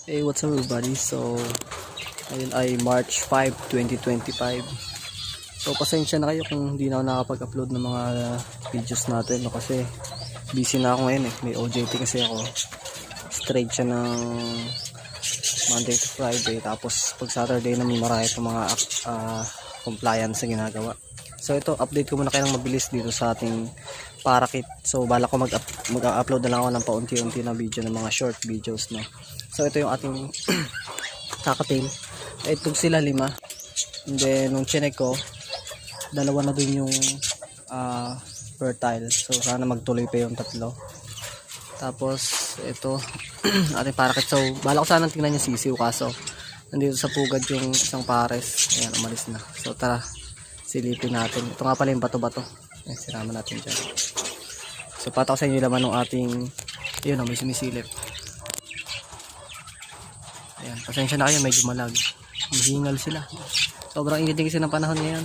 Hey, what's up everybody? So, ngayon ay March 5, 2025. So, pasensya na kayo kung hindi na ako nakapag-upload ng mga videos natin, no? Kasi busy na ako ngayon eh. May OJT kasi ako. Straight siya ng Monday to Friday. Tapos pag Saturday naman marami pa mga compliance na ginagawa. So ito, update ko muna kayo ng mabilis dito sa ating parakit. So bala ko mag-upload na lang ako ng paunti-unti na video ng mga short videos, no. So ito yung ating kakatail. Itog sila 5. And then nung chinek ko, 2 na dun yung fertile. So sana magtuloy pa yung 3. Tapos ito ating parakit. So bala ko sana tingnan yung sisiw, kaso nandito sa pugad yung isang pares. Ayan, umalis na. So tara, silipin natin. Ito nga pala yung bato-bato. Ayan, sirama natin dyan. So pataw sa inyo laman ng ating, yun, may sumisilip. Ayan, pasensya na kayo, medyo malag. Hihingal sila. Sobrang init kasi ng panahon ngayon.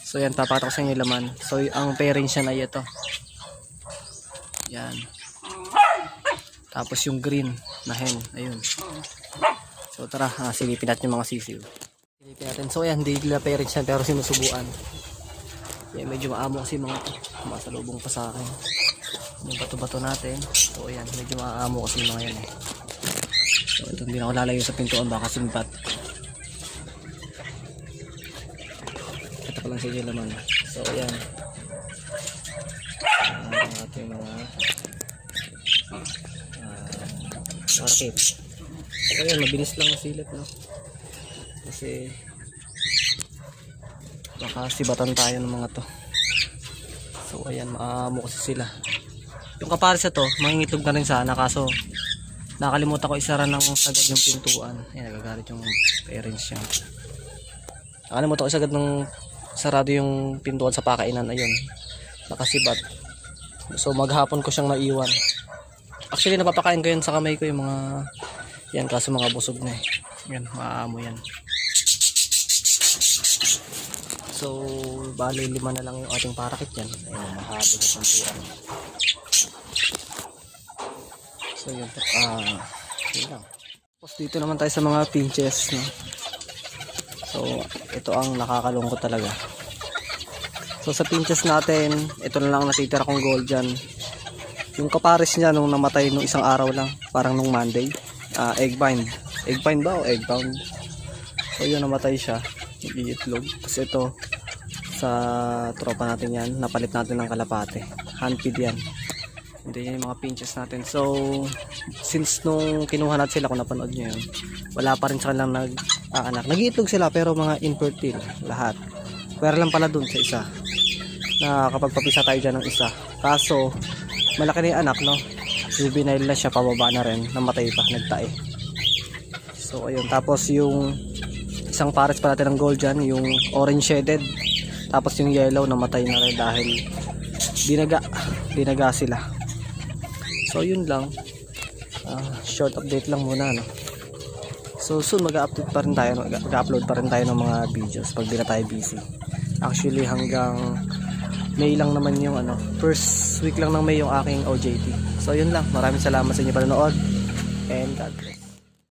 So yan, papataw sa inyo laman. So ang pairing siya na ito. Yan. Tapos yung green na hen, ayun. So tara, silipin natin yung mga sisiw. Silipin natin. So ayan, hindi nila pairing siya pero sinusubuan. Yan, medyo maamo kasi mga masalubong pa sa akin. Yung bato-bato natin. So ayan, medyo maamo kasi mga yan eh. So ito, hindi na ako lalayo sa pintuan, baka simpat. Ito pa lang sa inyo naman. So ayan, ang ating mga parakit. So ayan, mabilis lang masilip, no? Kasi baka sibatan tayo ng mga to. So ayan, maamo kasi sila. Yung kapares na to, mangingitlog na rin sana, kaso nakalimutan ko isara ng sagad yung pintuan. Ayan, nagagalit yung parents niya. Nakalimutan ko sagad ng sarado yung pintuan sa pakainan. Ayun, nakasibat. So maghapon ko siyang naiwan. Actually napapakain ko yun sa kamay ko, yung mga yan, kaso mga busog na eh. Yan, maamo yan. So bali 5 na lang yung ating parakit yan. Ayan, mahabog na pintuan. So yun, yun lang. Tapos dito naman tayo sa mga pinches, no? So ito ang nakakalungkot talaga. So sa pinches natin, ito na lang natitira kong gold dyan. Yung kapares niya nung namatay nung isang araw lang, parang nung Monday, eggbind ba o eggbound. So yun, namatay siya, nag-iitlog. Tapos ito sa tropa natin yan, napalit natin ng kalapate, handfeed yan. Hindi, yan yung mga pinches natin. So since nung kinuha natin sila, kung napanood nyo yun, wala pa rin sa kanilang nag-aanak. Nag-iitlog sila pero mga infertile lahat. Pero lang pala dun sa isa na kapag papisa tayo dyan ng isa, kaso malaki na yung anak, no? Juvenile na siya, pababa na rin, namatay pa, nagtae. So ayun, tapos yung isang pares pa natin ng gold dyan, yung orange shaded, tapos yung yellow namatay na rin dahil dinaga sila. So yun lang, short update lang muna, no? So soon mag-upload pa rin tayo, mag-upload pa rin tayo ng mga videos pag di na tayo busy. Actually hanggang May lang naman yung first week lang ng May yung aking OJT. So yun lang, maraming salamat sa inyo panonood and God bless.